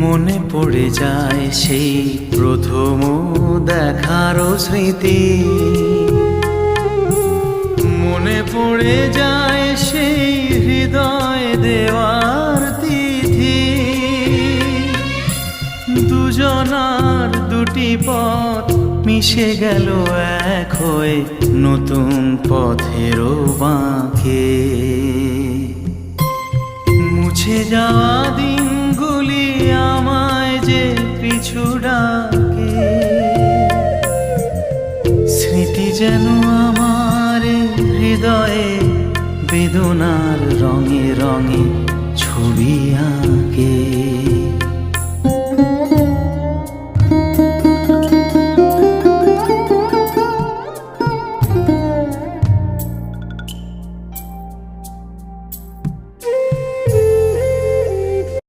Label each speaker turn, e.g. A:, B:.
A: মনে পড়ে যায় সেই প্রথম দেখারও স্মৃতি, মনে পড়ে যায় সেই হৃদয় দেওয়ার তিথি। দুজনার দুটি পথ মিশে গেল এক হয়ে নতুন পথেরও বাঁকে। মুছে যাওয়া দিনগুলি আমায় যে পিছু ডাকে, স্মৃতি যেন আমার হৃদয়ে বেদনার রঙে রঙে ছবি আঁকে।